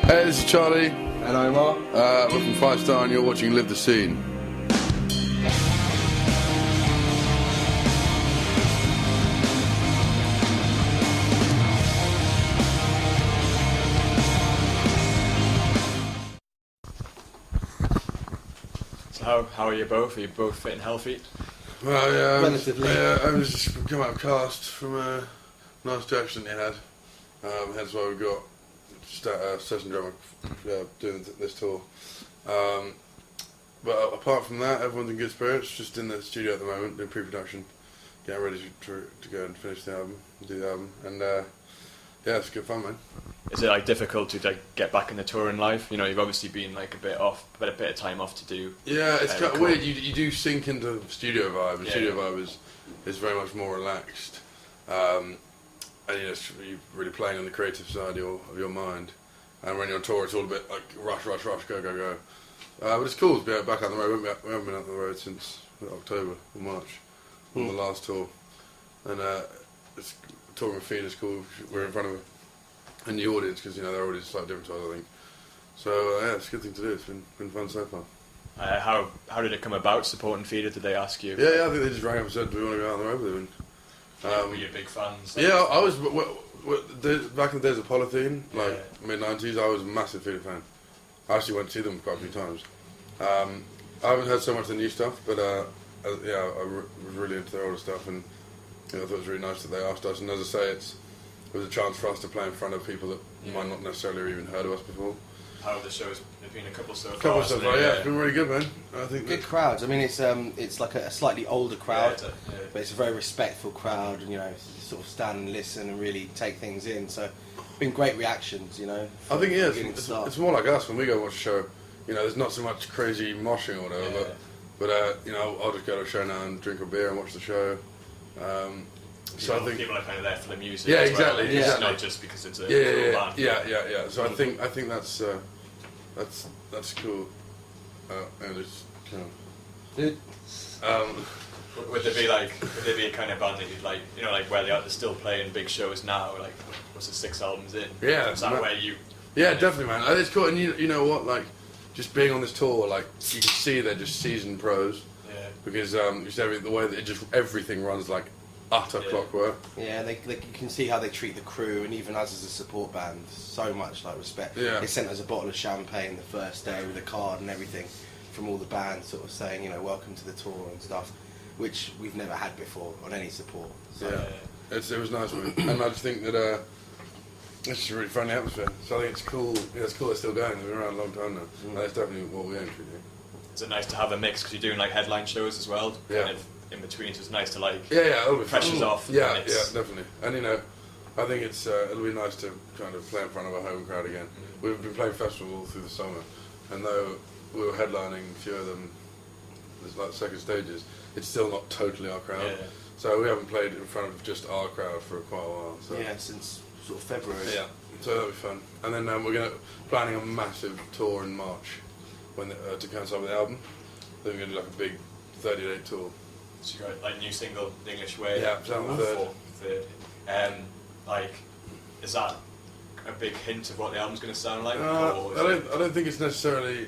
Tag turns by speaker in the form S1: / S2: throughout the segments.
S1: Hey, this is Charlie.
S2: And Omar.
S1: We're from Fightstar and you're watching Live the Scene.
S3: So how are you both? Are you both fit and healthy?
S1: Well, yeah,
S2: Relatively.
S1: I was just come out of cast from a nice accident he had. Hence why we've got session drummer doing this tour. But apart from that, everyone's in good spirits. Just in the studio at the moment, doing pre-production, getting ready to go and finish the album, do the album, and yeah, it's good fun, man.
S3: Is it like difficult to like get back in the touring life? You know, you've obviously been like a bit of time off to do.
S1: Yeah, it's kind of
S3: record.
S1: weird. You do sink into the studio vibe. The
S3: Yeah.
S1: studio vibe is very much more relaxed, and you're really playing on the creative side of your mind. And when you're on tour, it's all a bit like rush, go. But it's cool to be back on the road. We haven't been out on the road since October or March on the last tour, and it's touring with Feed is cool. We're in front of a new audience because their audience is slightly different to us, I think. So yeah, it's a good thing to do. It's been fun so far.
S3: How did it come about, supporting Feeder? Did they ask you?
S1: Yeah, I think they just rang up and said, "Do we want to go out on the road with them?"
S3: Were you big fans?
S1: Yeah, I was. Back in the days of Polythene, like mid-90s, I was a massive Feeder fan. I actually went to see them quite a few times. I haven't heard so much of the new stuff, but yeah, I was really into their older stuff, and I thought it was really nice that they asked us. And as I say, it was a chance for us to play in front of people that might not necessarily have even heard of us before.
S3: How have the shows? There's been a couple so far.
S1: Yeah, it's been really good, man. I think
S2: Good crowds. I mean, it's like a slightly older crowd, but it's a very respectful crowd, and sort of stand and listen and really take things in. So, been great reactions.
S1: I think it's more like us when we go watch a show. There's not so much crazy moshing or whatever, but I'll just go to a show now and drink a beer and watch the show. So I think
S3: people are kind of there for the music.
S1: Yeah,
S3: as
S1: exactly.
S3: Well.
S1: Yeah.
S3: It's not just because it's a cool band.
S1: Yeah. So I think that's cool. And it's
S3: Would there be a kind of band that you'd like, like where they're still playing big shows now, like what's the 6 albums in?
S1: Yeah,
S3: is that where you?
S1: Yeah, definitely, man. It's cool, and you know what, like just being on this tour, like you can see they're just seasoned pros.
S3: Yeah.
S1: Because the way that everything runs like utter clockwork.
S2: Yeah, you can see how they treat the crew, and even us as a support band, so much like respect.
S1: Yeah.
S2: They sent us a bottle of champagne the first day with a card and everything from all the bands, sort of saying, welcome to the tour and stuff, which we've never had before on any support. So.
S1: Yeah, it was nice, man. And I just think that it's just a really friendly atmosphere. So I think it's cool. Yeah, it's cool they're still going. They've been around a long time now. And that's definitely what we aim to do.
S3: Is it nice to have a mix because you're doing like headline shows as well,
S1: Yeah.
S3: kind of in between? So it's nice to like
S1: It'll be
S3: pressure's
S1: fun.
S3: off.
S1: Yeah, definitely. And I think it'll be nice to kind of play in front of a home crowd again. We've been playing festivals all through the summer, and though we were headlining a few of them, there's like second stages, it's still not totally our crowd.
S3: Yeah.
S1: So we haven't played in front of just our crowd for quite a while. So.
S2: Yeah, since sort of February.
S1: Yeah, so that'll be fun. And then we're planning a massive tour in March to coincide with the album. Then we're going to do like a big 30-day tour.
S3: So you got like new single, The English Way.
S1: Yeah, third.
S3: Like, is that a big hint of what the album's going to sound like?
S1: I don't think it's necessarily.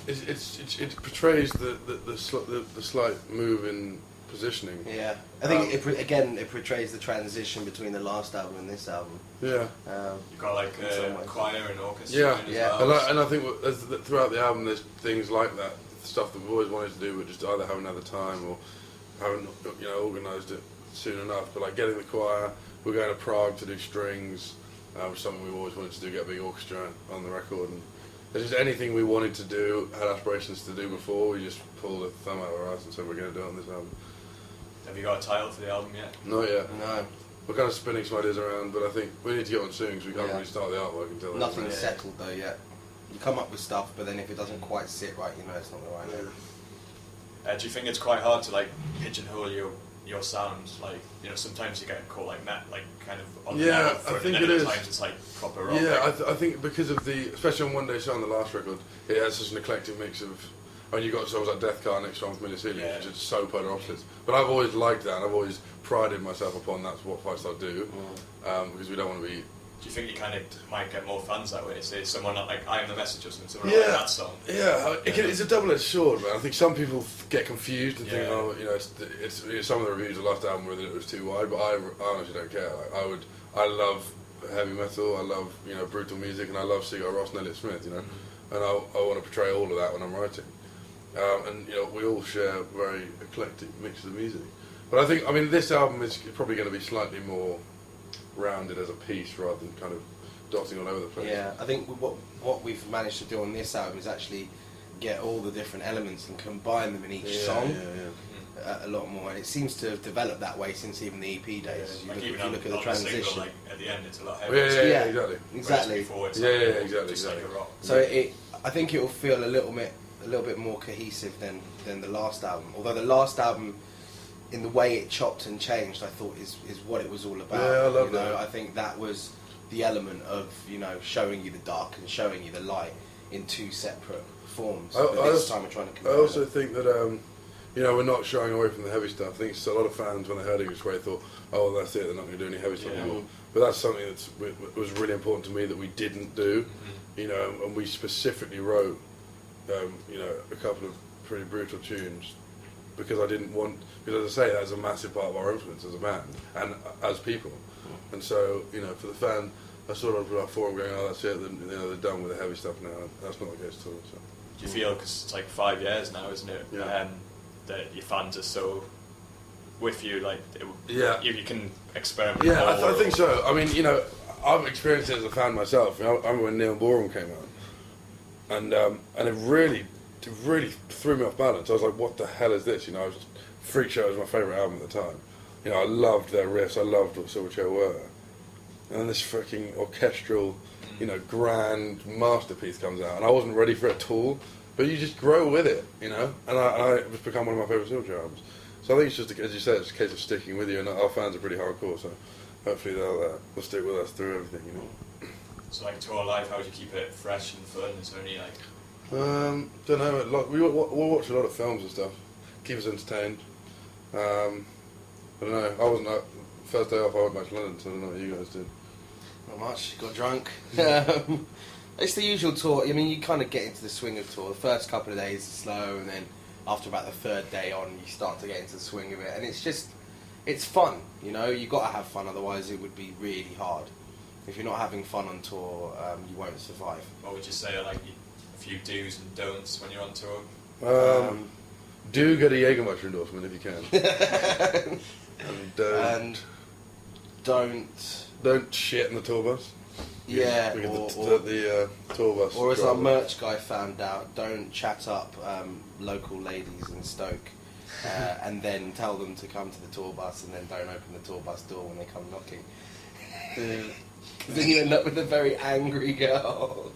S1: It portrays the slight move in positioning.
S2: Yeah, I think it portrays the transition between the last album and this album.
S1: Yeah.
S3: You've got like a choir and orchestra.
S1: Yeah,
S3: as well.
S1: and I think throughout the album there's things like that, stuff that we've always wanted to do, but just either haven't had the time or haven't organised it soon enough. But like getting the choir, we're going to Prague to do strings, which is something we've always wanted to do, get a big orchestra on the record. And there's just anything we wanted to do, had aspirations to do before, we just pulled a thumb out of our ass and said we're going to do it on this album.
S3: Have you got a title for the album yet?
S1: Not yet.
S2: No.
S1: We're kind of spinning some ideas around, but I think we need to get on soon because we can't really start the artwork until then.
S2: Nothing's settled though yet. You come up with stuff, but then if it doesn't quite sit right, it's not the right name.
S3: Do you think it's quite hard to like pigeonhole your sound? Like, sometimes you get caught like that, like kind of on the metal front,
S1: I think
S3: and then
S1: it
S3: other
S1: is.
S3: times it's like proper rock.
S1: Yeah, I think because of especially on One Day Show on the last record, it has such an eclectic mix of. And you've got songs like Death Car next song Familiar Ceiling, which is so polar opposites. But I've always liked that, and I've always prided myself upon that's what Fightstar do, because we don't want to be
S3: Do you think you kind of might get more fans that way? Say someone like I Am the Message or something, someone
S1: Yeah.
S3: like that song.
S1: Yeah, it's a double-edged sword, man. I think some people get confused and think,
S3: Yeah.
S1: oh, you know, it's you know, some of the reviews of last album were that it was too wide, but I honestly don't care. Like, I love heavy metal, I love, you know, brutal music, and I love Sigur Rós and Elliott Smith, you know, and I want to portray all of that when I'm writing. And you know, we all share very eclectic mixes of music. But I mean, this album is probably going to be slightly more rounded as a piece rather than kind of dotting all over the place.
S2: Yeah, I think what we've managed to do on this album is actually get all the different elements and combine them in each song a lot more, and it seems to have developed that way since even the EP days.
S3: Like
S2: If
S3: even
S2: you look at the
S3: on
S2: transition.
S3: single, like at the end, it's a lot
S1: Yeah,
S3: heavier.
S1: yeah,
S2: Yeah.
S1: exactly.
S3: Before it's
S1: Yeah,
S3: like,
S1: yeah, exactly,
S3: just
S1: exactly.
S3: like a rock.
S2: So I think it will feel a little bit more cohesive than the last album. Although the last album, in the way it chopped and changed, I thought is what it was all about.
S1: Yeah, I love
S2: you know,
S1: that.
S2: I think that was the element of, you know, showing you the dark and showing you the light in two separate forms. But this time we're trying to
S1: I
S2: combine
S1: also
S2: it.
S1: think that you know, we're not shying away from the heavy stuff. I think a lot of fans, when they heard English Way, thought, oh, well, that's it, they're not going to do any heavy stuff anymore. But that's something that was really important to me that we didn't do, you know, and we specifically wrote, you know, a couple of pretty brutal tunes because I didn't want, because as I say, that's a massive part of our influence as a band and as people. And so, you know, for the fan, I sort of our forum going, oh, that's it, you know, they're done with the heavy stuff now. That's not the case at all. So.
S3: Do you feel, because it's like 5 years now, isn't it?
S1: Yeah.
S3: That your fans are so with you, like
S1: Yeah.
S3: you can experiment.
S1: Yeah,
S3: more
S1: I think so. I mean, you know, I've experienced it as a fan myself. You know, I remember when Neil Borum came out, and it really threw me off balance. I was like, what the hell is this? You know, Freak Show was my favourite album at the time. You know, I loved their riffs. I loved what Silverchair were. And then this freaking orchestral, you know, grand masterpiece comes out, and I wasn't ready for it at all. But you just grow with it, you know, and it's become one of my favourite Silverchair albums. So I think it's just, as you said, it's a case of sticking with you, and our fans are pretty hardcore, so hopefully they'll stick with us through everything, you know.
S3: So like tour life, how do you keep it fresh and fun? Is there any like?
S1: Don't know. We'll watch a lot of films and stuff. Keep us entertained. I don't know. I wasn't first day off. I went back to London, so I don't know what you guys did.
S2: Not much. Got drunk. It's the usual tour. I mean, you kind of get into the swing of tour. The first couple of days are slow, and then after about the third day on, you start to get into the swing of it. And it's fun, you know. You got to have fun, otherwise it would be really hard. If you're not having fun on tour, you won't survive.
S3: What would you say are like a few do's and don'ts when you're on tour?
S1: Do get a Jägermeister endorsement if you can. And don't shit in the tour bus.
S2: Yeah,
S1: We get
S2: or
S1: the tour bus.
S2: as our
S1: driver.
S2: merch guy found out, don't chat up local ladies in Stoke and then tell them to come to the tour bus, and then don't open the tour bus door when they come knocking. Then you end up with a very angry girl.